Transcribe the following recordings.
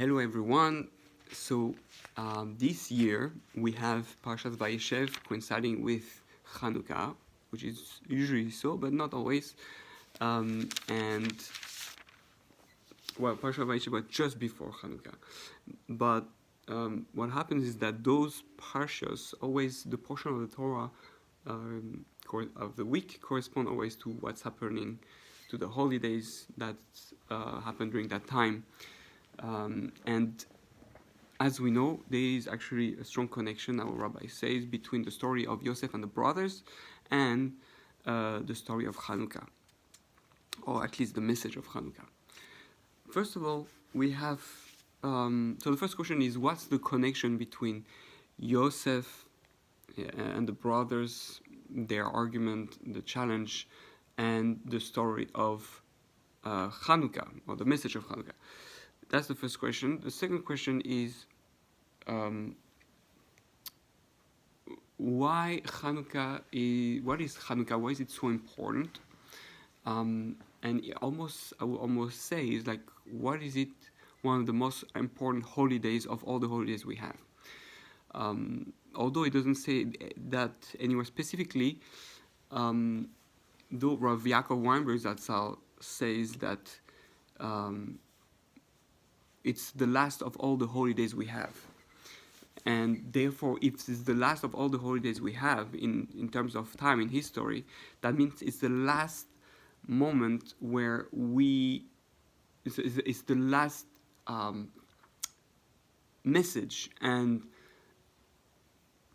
Hello everyone. So this year we have Parashat Veyeshev coinciding with Hanukkah, which is usually so, but not always. And Parashat Veyeshev was just before Hanukkah. But what happens is that those parshas, always the portion of the Torah of the week, correspond always to what's happening, to the holidays that happen during that time. And as we know, there is actually a strong connection, our rabbi says, between the story of Yosef and the brothers and the story of Hanukkah, or at least the message of Hanukkah. First of all, we have, so the first question is, what's the connection between Yosef and the brothers, their argument, the challenge, and the story of Hanukkah, or the message of Hanukkah? That's the first question. The second question is, what is Hanukkah? Why is it so important? And I will almost say, is like, what is it? One of the most important holidays of all the holidays we have. Although it doesn't say that anywhere specifically, though Rav Yaakov Weinberg says that it's the last of all the holidays we have. And therefore, if it's the last of all the holidays we have in terms of time in history, that means it's the last moment where it's the last message and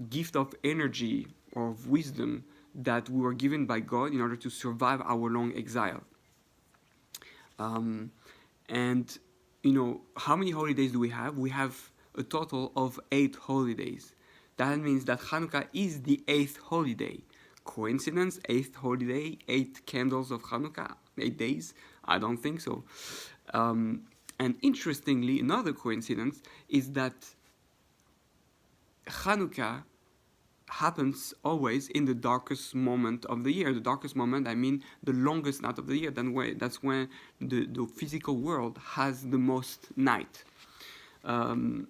gift of energy or of wisdom that we were given by God in order to survive our long exile. And you know, how many holidays do we have? We have a total of 8 holidays. That means that Hanukkah is the 8th holiday. Coincidence? 8th holiday, 8 candles of Hanukkah, 8 days? I don't think so. And interestingly, another coincidence is that Hanukkah happens always in the darkest moment of the year. The darkest moment, I mean the longest night of the year. That's when the physical world has the most night. In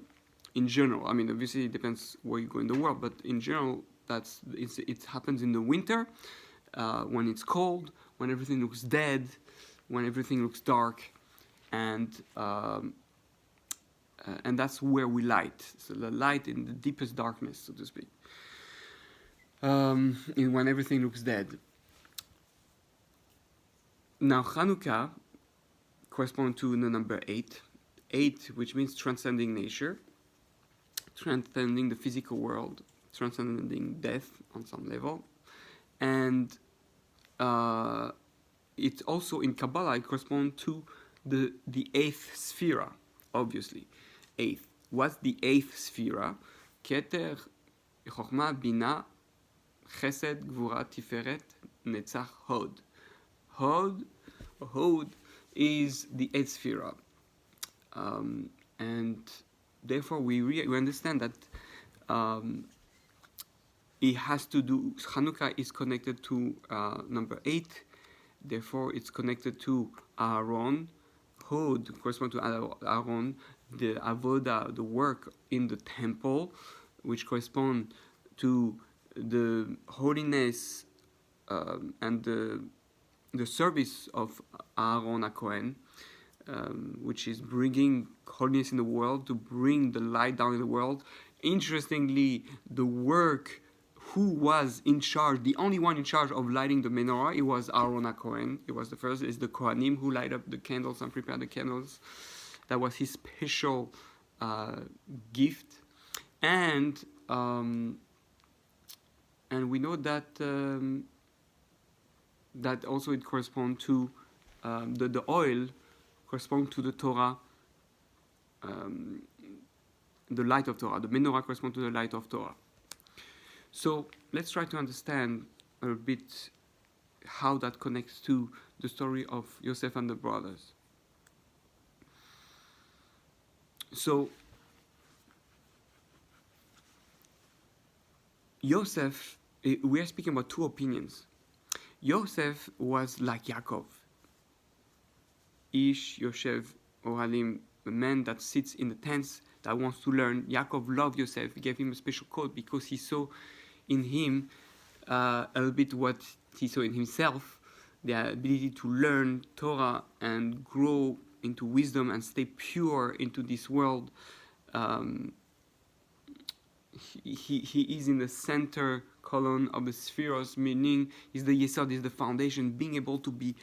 general, I mean, obviously it depends where you go in the world, but in general, it happens in the winter, when it's cold, when everything looks dead, when everything looks dark, and that's where we light. So the light in the deepest darkness, so to speak. When everything looks dead. Now Hanukkah corresponds to the number 8, which means transcending nature, transcending the physical world, transcending death on some level, and it also in Kabbalah it corresponds to the 8th sphere, obviously. 8th. What's the 8th sphere? Keter, Chochmah, Bina, Chesed, Gvura, Tiferet, Netzach, Hod. Hod is the 8th sphere. And therefore we understand that it has to do, Hanukkah is connected to number 8, therefore it's connected to Aaron. Hod corresponds to Aaron, the avodah, the work in the temple, which correspond to the holiness and the service of Aaron HaKohen, which is bringing holiness in the world, to bring the light down in the world. Interestingly, the work, who was in charge, the only one in charge of lighting the menorah, it was Aaron HaKohen. It was the first, it's the Kohanim who light up the candles and prepare the candles. That was his special gift. And we know that that also it corresponds to the oil corresponds to the Torah, the light of Torah. The menorah corresponds to the light of Torah. So let's try to understand a bit how that connects to the story of Yosef and the brothers. So Yosef, we are speaking about 2 opinions. Yosef was like Yaakov. Ish Yoshev Ohalim a man that sits in the tents that wants to learn. Yaakov loved Yosef. He gave him a special coat because he saw in him a little bit what he saw in himself, the ability to learn Torah and grow into wisdom and stay pure into this world. He is in the center column of the spheros, meaning he's the Yesod, is the foundation, being able to be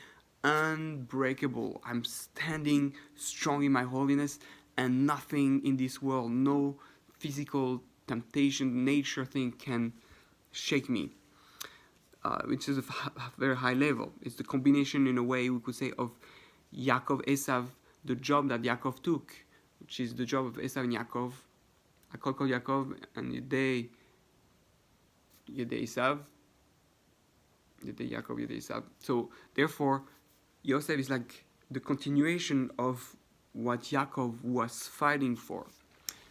unbreakable. I'm standing strong in my holiness, and nothing in this world, no physical temptation, nature thing can shake me. Which is a very high level. It's the combination, in a way, we could say, of Yaakov, Esav, the job that Yaakov took, which is the job of Esav and Yaakov. Akol kol Yaakov and Yedei Esav. Yedei Yaakov, Yedei Esav. So, therefore, Yosef is like the continuation of what Yaakov was fighting for.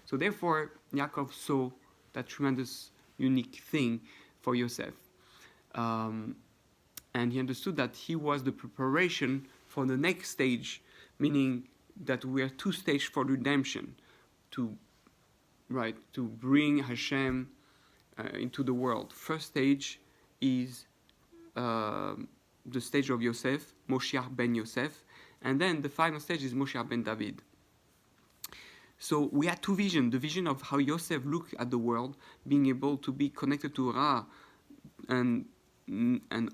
So, therefore, Yaakov saw that tremendous, unique thing for Yosef. And he understood that he was the preparation for the next stage, meaning that we are two stages for redemption, to bring Hashem into the world. First stage is the stage of Yosef, Moshiach ben Yosef, and then the final stage is Moshiach ben David. So we had two visions: the vision of how Yosef looked at the world, being able to be connected to Ra, and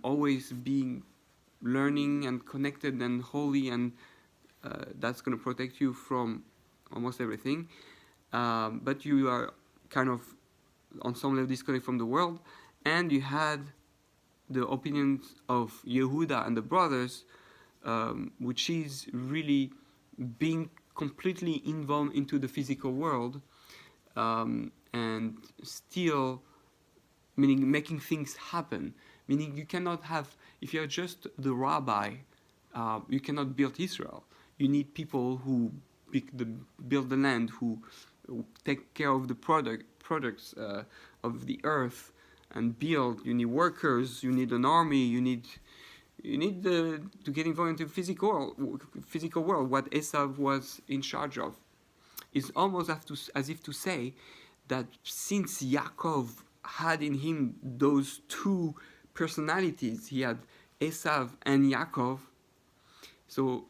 always being learning and connected and holy, and that's going to protect you from almost everything. But you are kind of on some level disconnected from the world. And you had the opinions of YEHUDAH and the brothers, which is really being completely involved into the physical world, and still, meaning making things happen. Meaning you cannot have, if you're just the rabbi, you cannot build Israel. You need people who build the land, who take care of the products of the earth and build. You need workers, you need an army, you need to get involved into physical world, what Esav was in charge of. It's almost as if to say that since Yaakov had in him those two personalities, he had Esav and Yaakov, so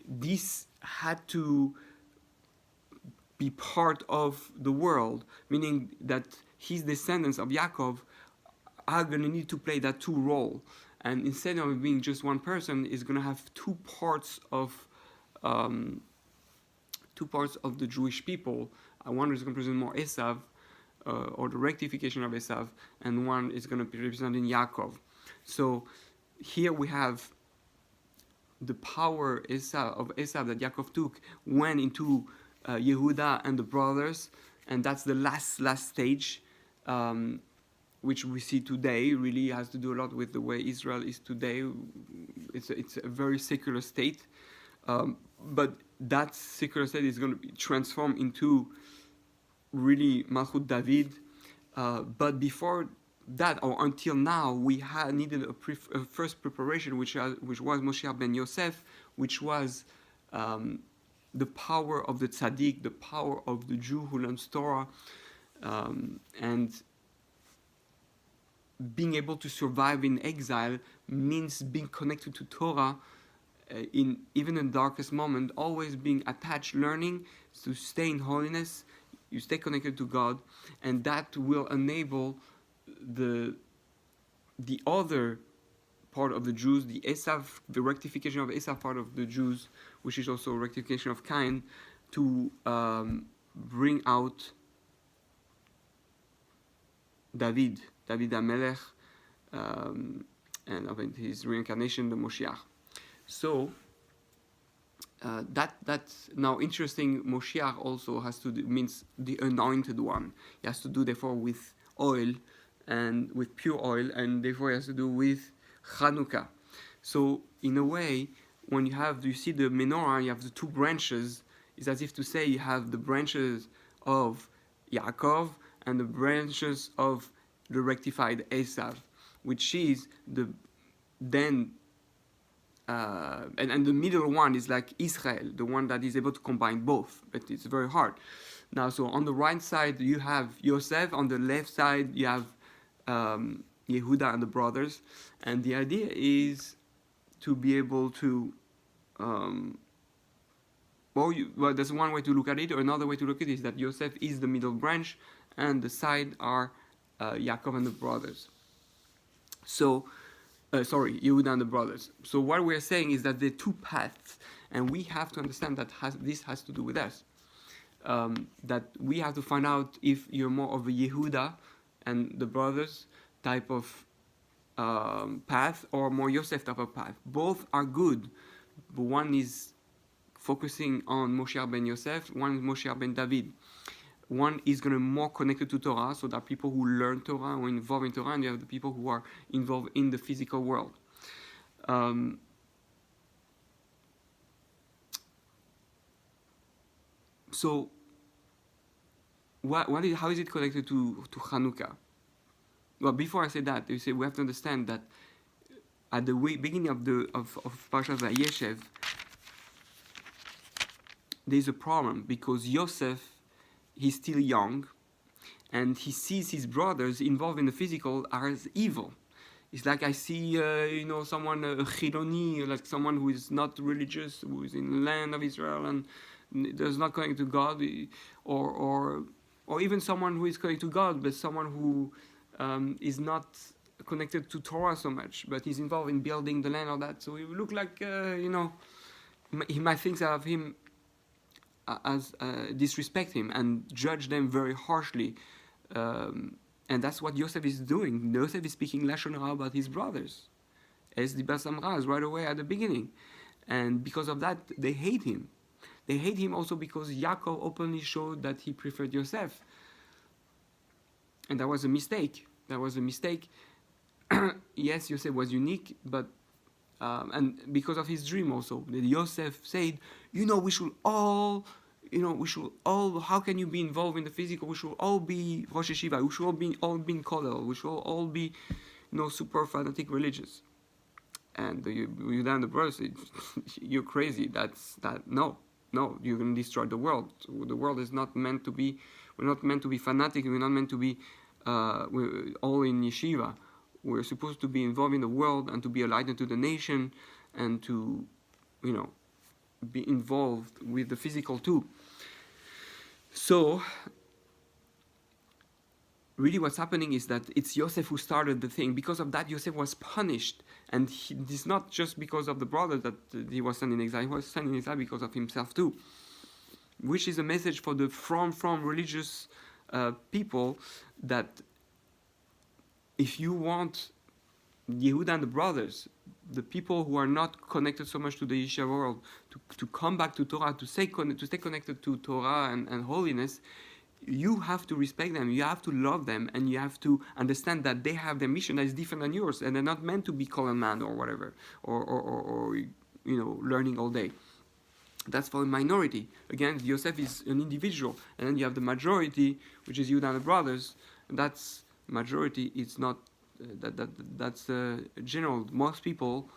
this had to be part of the world, meaning that his descendants of Yaakov are going to need to play that two role. And instead of being just one person, is going to have two parts of the Jewish people. One is going to represent more Esav, or the rectification of Esav, and one is going to be representing Yaakov. So here we have the power of Esav that Yaakov took, went into YEHUDAH and the brothers, and that's the last stage, which we see today. Really has to do a lot with the way Israel is today. It's a very secular state, but that secular state is going to be transformed into really Malchut David. But before that, or until now, we had needed a first preparation, which was Moshiach ben Yosef, which was the power of the tzaddik, the power of the Jew who learns Torah, and being able to survive in exile means being connected to Torah in even in the darkest moment, always being attached, learning to stay in holiness. You stay connected to God, and that will enable the other part of the Jews, the rectification of Esav part of the Jews, which is also a rectification of Cain, to bring out David HaMelech, and of his reincarnation, the Moshiach. So that's now interesting. Moshiach also has to do, means the anointed one. He has to do therefore with oil, and with pure oil, and therefore he has to do with Hanukkah. So in a way, when you see the menorah, you have the two branches. It's as if to say you have the branches of Yaakov and the branches of the rectified Esav, which is then and the middle one is like Israel, the one that is able to combine both, but it's very hard. Now, so on the right side you have Yosef, on the left side you have Yehuda and the brothers, and the idea is to be able to well, there's one way to look at it, or another way to look at it is that Yosef is the middle branch, and the side are Yaakov and the brothers. So, Yehuda and the brothers. So what we're saying is that there are two paths, and we have to understand that this has to do with us. That we have to find out if you're more of a Yehuda and the brothers type of path, or more Yosef type of path. Both are good, but one is focusing on Moshe ben Yosef, one is Moshe ben David. One is going to be more connected to Torah, so there are people who learn Torah or involved in Torah, and you have the people who are involved in the physical world. So, how is it connected to Hanukkah? Well, before I say that, we have to understand that at the beginning of Parashat Veyeshev, there's a problem because Yosef, he's still young, and he sees his brothers involved in the physical as evil. It's like I see, someone a chiloni, like someone who is not religious, who is in the land of Israel and does not connect to God, or even someone who is connected to God, but someone who is not connected to Torah so much, but he's involved in building the land or that. So he will look like, he might think of him as disrespect him and judge them very harshly, and that's what Yosef is doing. Yosef is speaking lashon hara about his brothers, as the Basamraz right away at the beginning, and because of that they hate him. They hate him also because Yaakov openly showed that he preferred Yosef, and that was a mistake. Yes, Yosef was unique, but and because of his dream also, that Yosef said, we should all, how can you be involved in the physical? We should all be Rosh Yeshiva. We should all be in Kollel. We should all be, super fanatic religious. And Yehuda and the brothers said, you're crazy. No, you're going to destroy the world. The world is not meant to be. We're not meant to be fanatic. We're not meant to be we're all in yeshiva. We're supposed to be involved in the world and to be a light unto the nation, and to, be involved with the physical too. So, really what's happening is that it's Yosef who started the thing. Because of that, Yosef was punished. And it's not just because of the brothers that he was sent in exile. He was sent in exile because of himself too. Which is a message for the from religious people, that if you want Yehuda and the brothers, the people who are not connected so much to the Yeshiva world, to come back to Torah, to stay connected to Torah and holiness, you have to respect them, you have to love them, and you have to understand that they have their mission that is different than yours, and they're not meant to be Kohen man or whatever, or learning all day. That's for the minority. Again, Yosef is an individual, and then you have the majority, which is Yehuda and the brothers. That's majority. It's not that's general. Most people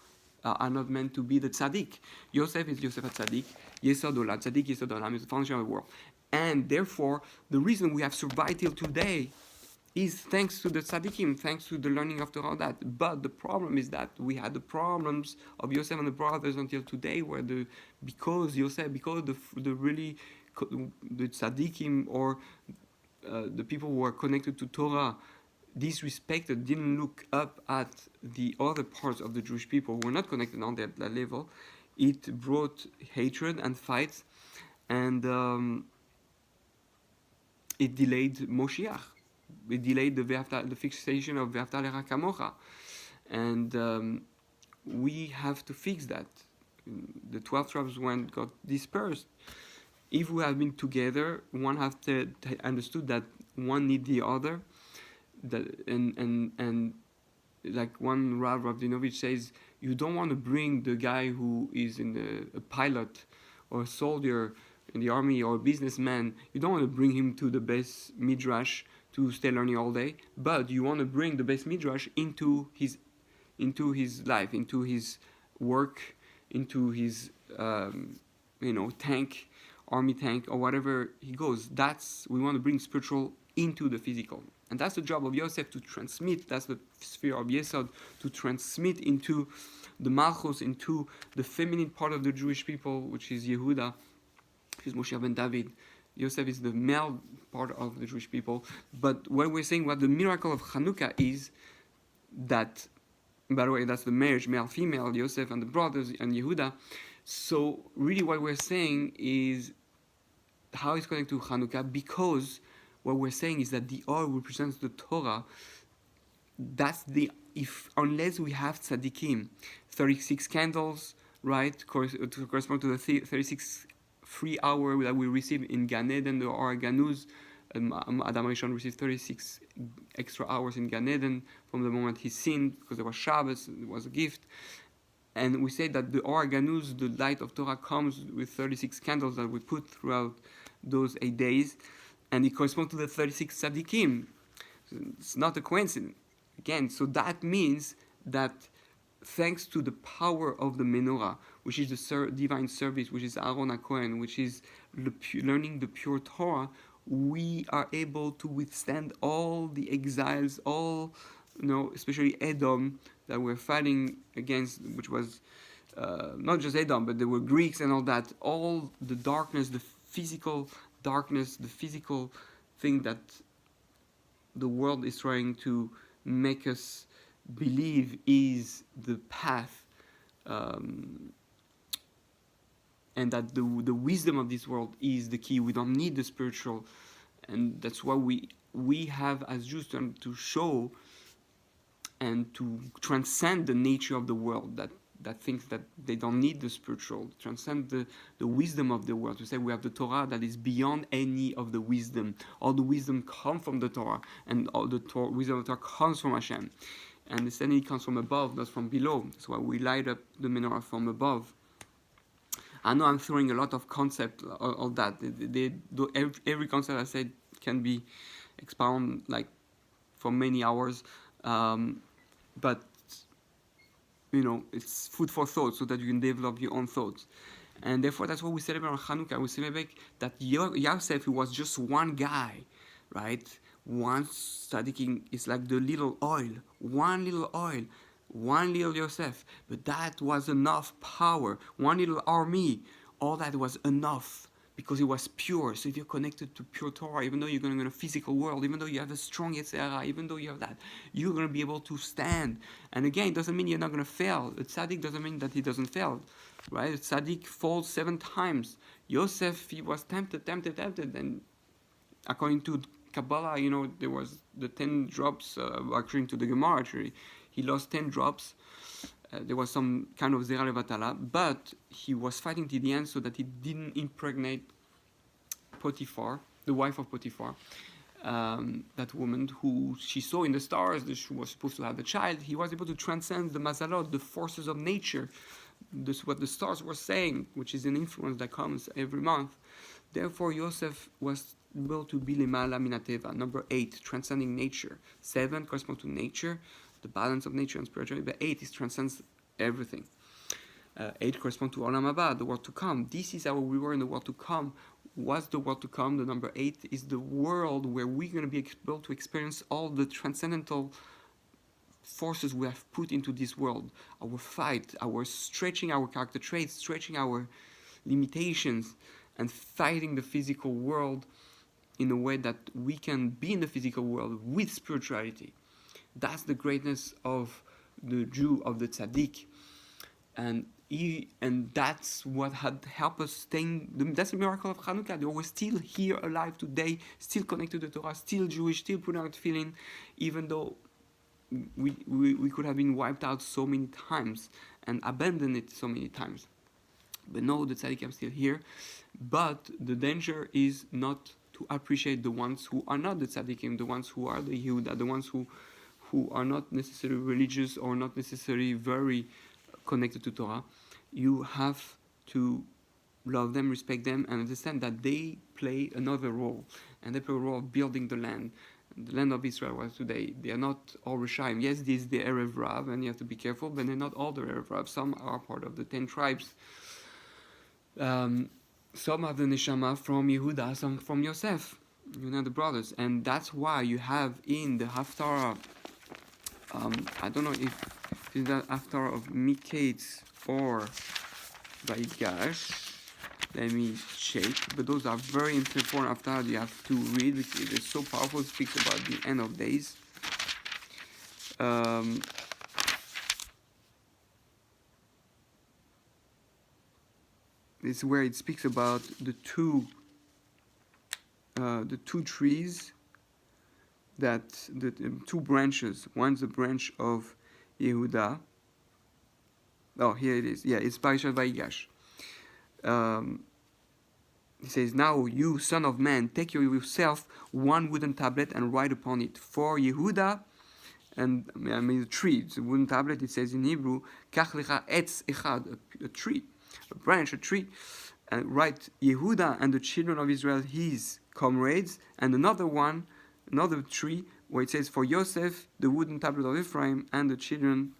are not meant to be the tzaddik. Yosef is Yosef tzaddik. Yesod Olam, tzaddik Yesod Olam, is the foundation of the world, and therefore the reason we have survived till today is thanks to the tzaddikim, thanks to the learning of Torah. That, but the problem is that we had the problems of Yosef and the brothers until today, where because the tzaddikim, or the people who are connected to Torah, disrespected, didn't look up at the other parts of the Jewish people who were not connected on that level. It brought hatred and fights, and it delayed Moshiach. It delayed the fixation of Ve'ahavta L'Recha Kamocha, and we have to fix that. The 12 tribes got dispersed. If we have been together, one have to understood that one need the other. And like one Rav Dinovich says, you don't want to bring the guy who is a pilot or a soldier in the army or a businessman. You don't want to bring him to the base midrash to stay learning all day, but you want to bring the base midrash into his life, into his work, into his tank, army tank, or whatever he goes. We want to bring spiritual into the physical. And that's the job of Yosef, to transmit. That's the sphere of Yesod, to transmit into the Malchus, into the feminine part of the Jewish people, which is YEHUDAH, which is Moshe ben David. Yosef is the male part of the Jewish people. But what we're saying, what the miracle of Hanukkah is, that, by the way, that's the marriage, male-female, Yosef and the brothers, and YEHUDAH. So really what we're saying is how it's connected to Hanukkah, because what we're saying is that the oil represents the Torah. Unless we have tzaddikim, 36 candles, right, to correspond to the 36 free hour that we receive in Gan Eden, the Or Ganuz. Adam Rishon received 36 extra hours in Gan Eden from the moment he sinned, because there was Shabbos, it was a gift. And we say that the Or Ganuz, the light of Torah, comes with 36 candles that we put throughout those 8 days, and it corresponds to the 36 tzaddikim. So it's not a coincidence. Again, so that means that thanks to the power of the menorah, which is the divine service, which is Aaron HaKohen, which is learning the pure Torah, we are able to withstand all the exiles, especially Edom, that we're fighting against, which was not just Edom, but there were Greeks and all that. All the darkness, the physical darkness, the physical thing that the world is trying to make us believe is the path, and that the wisdom of this world is the key. We don't need the spiritual, and that's why we have as Jews to show and to transcend the nature of the world that thinks that they don't need the spiritual, transcend the wisdom of the world. To say we have the Torah that is beyond any of the wisdom. All the wisdom comes from the Torah, and all the wisdom of the Torah comes from Hashem. And the sanity comes from above, not from below. That's why we light up the menorah from above. I know I'm throwing a lot of concept, all that. Every concept I said can be expounded for many hours, but it's food for thought, so that you can develop your own thoughts. And therefore, that's what we celebrate on Hanukkah. We celebrate that Yosef, who was just one guy, right? One tzaddikim is like the little oil, one little oil, one little Yosef. But that was enough power. One little army, all that was enough, because it was pure. So if you're connected to pure Torah, even though you're going to go in a physical world, even though you have a strong Yetzirah, even though you have that, you're going to be able to stand. And again, it doesn't mean you're not going to fail. A tzaddik doesn't mean that he doesn't fail, right? A tzaddik falls 7 times. Yosef, he was tempted, and according to Kabbalah, there was the 10 drops, according to the Gemara, actually. He lost 10 drops. There was some kind of Zera Levatala, but he was fighting to the end so that he didn't impregnate Potiphar, the wife of Potiphar, that woman who she saw in the stars, that she was supposed to have a child. He was able to transcend the mazalot, the forces of nature. This is what the stars were saying, which is an influence that comes every month. Therefore, Yosef was able to be Lemala Minateva, number 8, transcending nature. 7 corresponds to nature, the balance of nature and spirituality, but 8 transcends everything. 8 corresponds to Olam Haba, the world to come. This is how we were in the world to come. What's the world to come? The number 8 is the world where we're going to be able to experience all the transcendental forces we have put into this world. Our fight, our stretching our character traits, stretching our limitations, and fighting the physical world in a way that we can be in the physical world with spirituality. That's the greatness of the Jew, of the tzaddik, and that's what had helped us stay. That's the miracle of Hanukkah. They were still here, alive today, still connected to the Torah, still Jewish, still putting out feeling, even though we could have been wiped out so many times and abandoned it so many times. But no, the tzaddikim are still here. But the danger is not to appreciate the ones who are not the tzaddikim, the ones who are the YEHUDAH, the ones who are not necessarily religious or not necessarily very connected to Torah. You have to love them, respect them, and understand that they play another role. And they play a role of building the land. the land of Israel was today. They are not all Rishaim. Yes, this is the Erev Rav, and you have to be careful, but they're not all the Erev Rav. Some are part of the 10 tribes. Some have the Neshama from Yehuda, some from Yosef, the brothers. And that's why you have in the Haftarah, I don't know if it's the Haftarah of Miketz or Vayigash. Let me check. But those are very important Haftarah you have to read because it's so powerful. It speaks about the end of days. This is where it speaks about the two trees, that the two branches. One's the branch of Yehuda. Oh, here it is. Yeah, it's Parashat Veyeshev Vayigash. He says, "Now you, son of man, take yourself one wooden tablet and write upon it for Yehuda." And I mean the tree. It's a wooden tablet. It says in Hebrew, "Kach lecha etz echad," a tree, a branch, a tree. And write Yehuda and the children of Israel, his comrades, and another tree, where it says for Yosef, the wooden tablet of Ephraim, and the children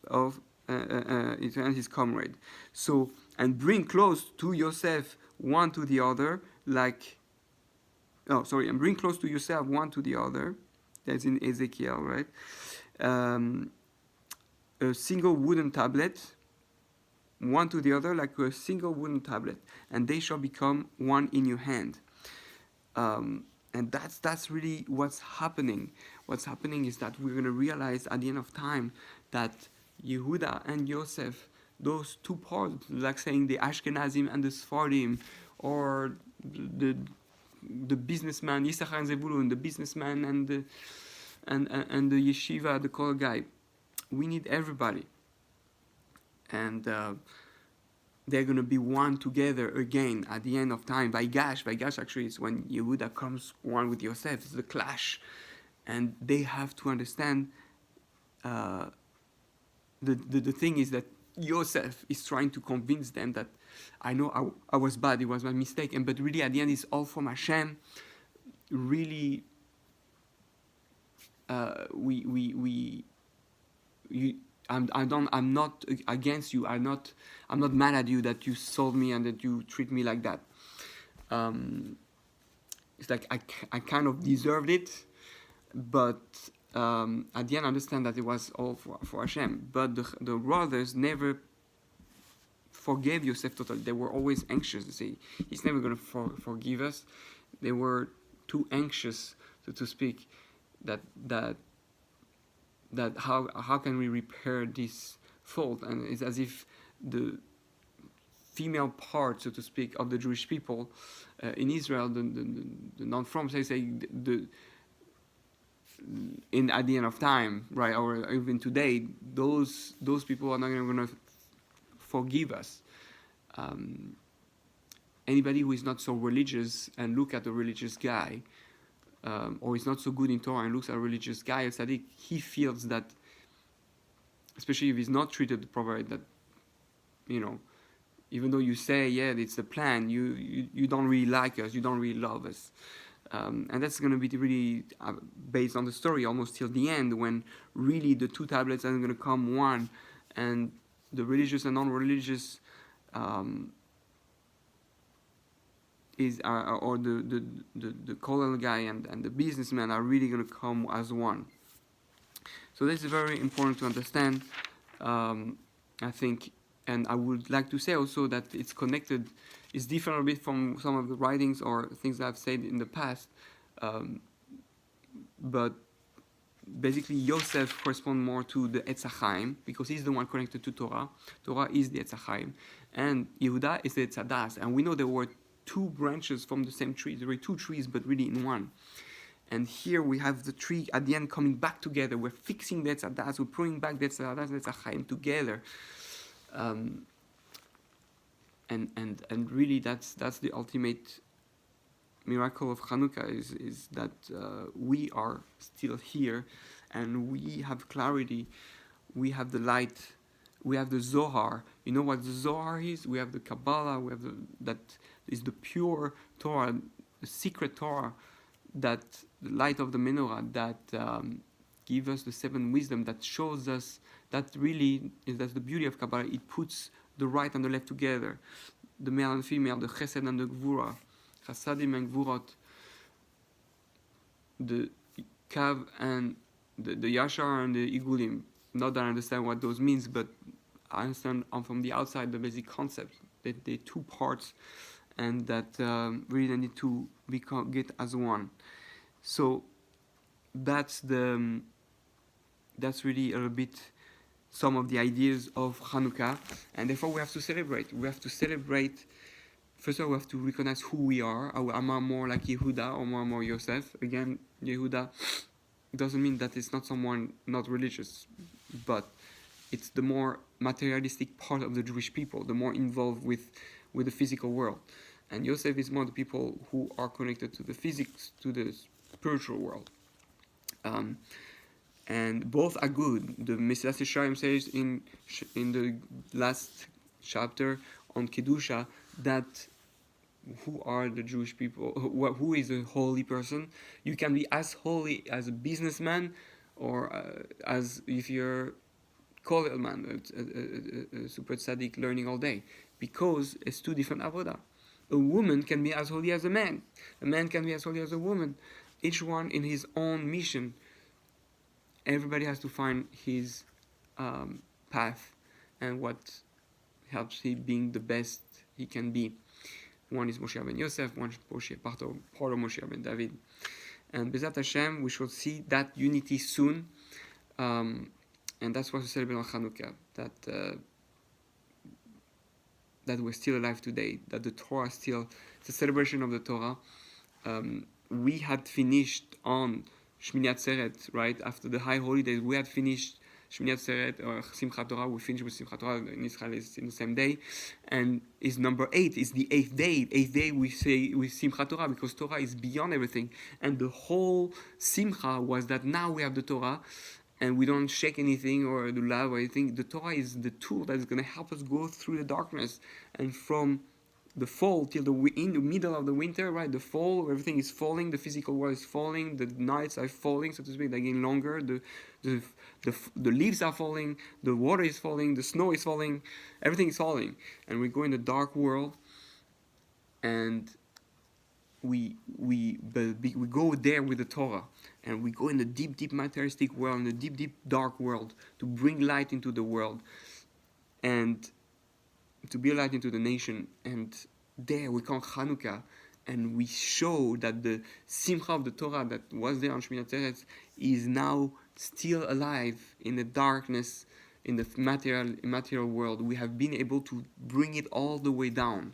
of Israel, his comrade. So, and bring close to Yosef one to the other, and bring close to yourself one to the other. That's in Ezekiel, right? A single wooden tablet, one to the other, like a single wooden tablet, and they shall become one in your hand. And that's really what's happening. What's happening is that we're going to realize at the end of time that Yehuda and Yosef, those two parts, like saying the Ashkenazim and the Sephardim, or the businessman, Yisachar and Zebulun, the businessman and the yeshiva, the college guy. We need everybody. And they're going to be one together again at the end of time. Vayigash actually is when Yehuda comes one with Yosef. It's the clash. And they have to understand, the thing is that Yosef is trying to convince them that I know I was bad, it was my mistake, but really at the end it's all from Hashem. Really, I'm not against you. I'm not mad at you that you sold me and that you treat me like that. It's like I kind of deserved it, but at the end I understand that it was all for Hashem. But the brothers never forgave Yosef totally. They were always anxious to say he's never going to forgive us. They were too anxious to speak that how can we repair this fault? And it's as if the female part, so to speak, of the Jewish people in Israel, the non-from, say at the end of time, right, or even today, those people are not going to forgive us. Anybody who is not so religious and look at a religious guy, or is not so good in Torah and looks at a religious guy, a tzaddik, he feels that, especially if he's not treated properly, that, even though you say, yeah, it's the plan, you don't really like us, you don't really love us. And that's going to be really based on the story almost till the end, when really the two tablets are going to come one, and the religious and non-religious or the colonel guy and the businessman are really going to come as one. So this is very important to understand, I think. And I would like to say also that it's connected, it's different a bit from some of the writings or things that I've said in the past. But basically Yosef corresponds more to the Etz HaChaim, because he's the one connected to Torah. Torah is the Etz HaChaim. And Yehuda is the Etz HaDas. And we know there were two branches from the same tree. There were two trees, but really in one. And here we have the tree at the end coming back together. We're fixing the Etz HaDas. We're putting back the Etz HaDas and Etz HaChaim together. And really that's the ultimate miracle of Hanukkah is that we are still here, and we have clarity, we have the light, we have the Zohar. You know what the Zohar is? We have the Kabbalah, that is the pure Torah, the secret Torah that the light of the menorah that give us the 7 wisdom, that shows us that really is that's the beauty of Kabbalah. It puts the right and the left together, the male and female, the chesed and the gvura, chasadim and gvurot, the kav and the yashar and the igulim. Not that I understand what those means, but I understand from the outside the basic concept that they're 2 parts, and that really they need to get as one. So that's really a little bit some of the ideas of Hanukkah, and therefore we have to celebrate. We have to celebrate. First of all, we have to recognize who we are. Am I more like YEHUDAH or am I more Yosef? Again, YEHUDAH doesn't mean that it's not someone not religious, but it's the more materialistic part of the Jewish people, the more involved with the physical world. And Yosef is more the people who are connected to the physics, to the spiritual world. And both are good. The Mesilas Yesharim says in the last chapter on Kedusha that who are the Jewish people, who is a holy person. You can be as holy as a businessman, or as if you're kollel man, a super tzaddik learning all day, because it's 2 different avodah. A woman can be as holy as a man can be as holy as a woman, each one in his own mission. Everybody has to find his path and what helps him being the best he can be. One is Moshe ben Yosef, one is part of Moshe ben David. And Bezat Hashem, we shall see that unity soon. And that's what we celebrate on Hanukkah, that we're still alive today, that the Torah still, it's a celebration of the Torah. We had finished on Shmini Atzeret, right? After the high holidays, we had finished Shmini Atzeret or Simchat Torah. We finished with Simchat Torah in Israel. It's in the same day, and it's number 8. It's the 8th day. 8th day we say with Simchat Torah, because Torah is beyond everything, and the whole Simcha was that now we have the Torah, and we don't shake anything or do love or anything. The Torah is the tool that is going to help us go through the darkness, and from the fall till in the middle of the winter, right? The fall, everything is falling. The physical world is falling. The nights are falling, so to speak. They're getting longer. The leaves are falling. The water is falling. The snow is falling. Everything is falling, and we go in the dark world. And we go there with the Torah, and we go in the deep materialistic world, in the deep dark world, to bring light into the world, and to be a light into the nation. And there we come Hanukkah, and we show that the Simcha of the Torah that was there on Shmini Atzeret is now still alive in the darkness, in the material world. We have been able to bring it all the way down.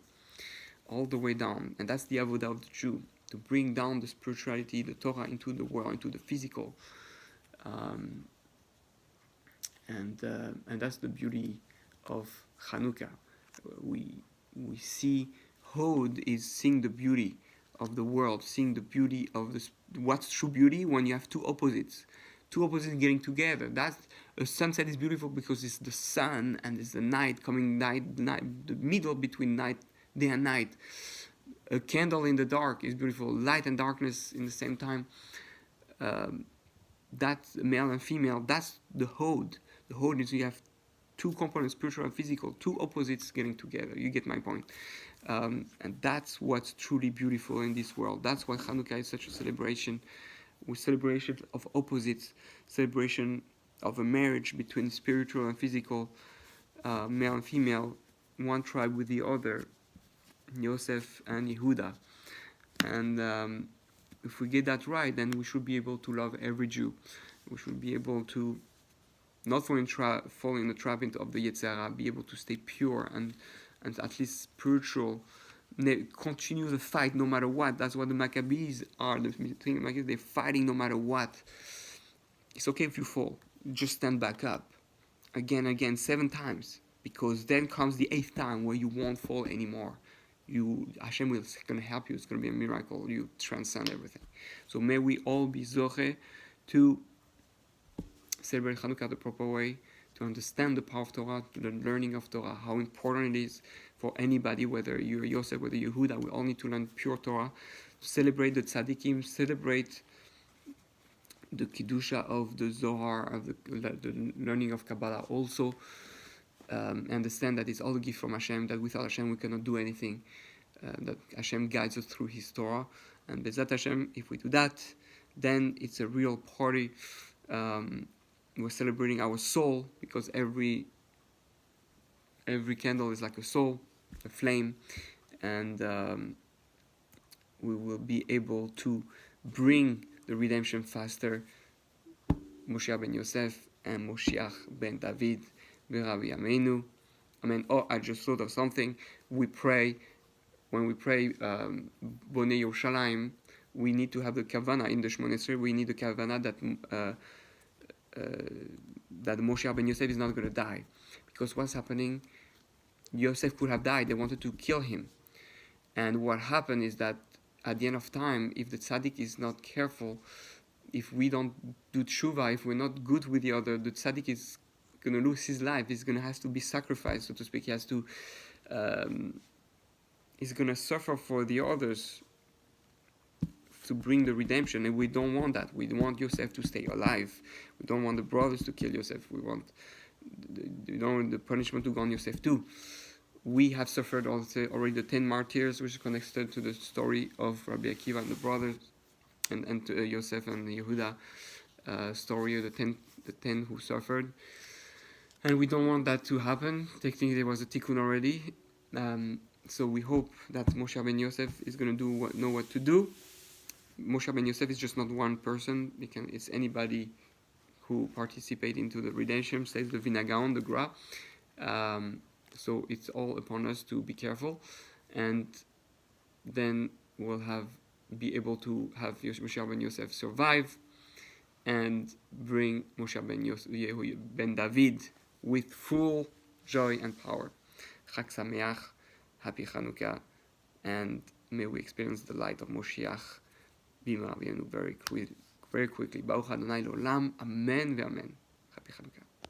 And that's the avodah of the Jew, to bring down the spirituality, the Torah, into the world, into the physical. And that's the beauty of Hanukkah. We see Hod is seeing the beauty of the world, seeing the beauty of what's true beauty when you have two opposites getting together. That's a sunset is beautiful because it's the sun and it's the night coming, the middle between day and night. A candle in the dark is beautiful. Light and darkness in the same time. That's male and female. That's the Hod. The Hod is you have two components, spiritual and physical, two opposites getting together. You get my point. And that's what's truly beautiful in this world. That's why Hanukkah is such a celebration. With celebration of opposites, celebration of a marriage between spiritual and physical, male and female, one tribe with the other, Yosef and YEHUDAH. And if we get that right, then we should be able to love every Jew. We should be able to not fall in the trap of the Yetzer Hara, be able to stay pure and at least spiritual, continue the fight no matter what. That's what the Maccabees are. They're fighting no matter what. It's okay if you fall. Just stand back up. Again, 7 times. Because then comes the 8th time where you won't fall anymore. Hashem is going to help you. It's going to be a miracle. You transcend everything. So may we all be zoche to celebrate Hanukkah the proper way, to understand the power of Torah, the learning of Torah, how important it is for anybody, whether you're Yosef, whether you're YEHUDAH. We all need to learn pure Torah, celebrate the tzaddikim, celebrate the Kiddusha of the Zohar, of the learning of Kabbalah also. Understand that it's all a gift from Hashem, that without Hashem we cannot do anything, that Hashem guides us through His Torah. And Bezat Hashem, if we do that, then it's a real party. We're celebrating our soul, because every candle is like a soul, a flame, and we will be able to bring the redemption faster. Moshiach ben Yosef and Moshiach ben David, V'Ravi Yameinu. Amen. Oh, I just thought of something. When we pray Bonei Yerushalayim, we need to have the kavanah in the Shmoneh Esrei. We need the kavanah that Moshiach ben Yosef is not going to die, because what's happening? Yosef could have died. They wanted to kill him, and what happened is that at the end of time, if the tzaddik is not careful, if we don't do tshuva, if we're not good with the other, the tzaddik is going to lose his life. He's going to have to be sacrificed, so to speak. He has to. He's going to suffer for the others to bring the redemption, and we don't want that. We want Yosef to stay alive. We don't want the brothers to kill Yosef. We want the punishment to go on Yosef too. We have suffered also already the 10 martyrs, which is connected to the story of Rabbi Akiva and the brothers, and to Yosef and YEHUDAH story of the 10 who suffered. And we don't want that to happen. Technically, there was a tikkun already. So we hope that Moshe ben Yosef is going to know what to do. Moshe ben Yosef is just not one person. It's anybody who participate into the redemption, says the Vinagaon, the Gra. So it's all upon us to be careful, and then we'll be able to have Moshe ben Yosef survive and bring Moshe ben David with full joy and power. Chag Sameach, happy Hanukkah, and may we experience the light of Moshiach very quickly. Baruch Adonai L'olam, Amen ve'Amen. Happy Hanukkah.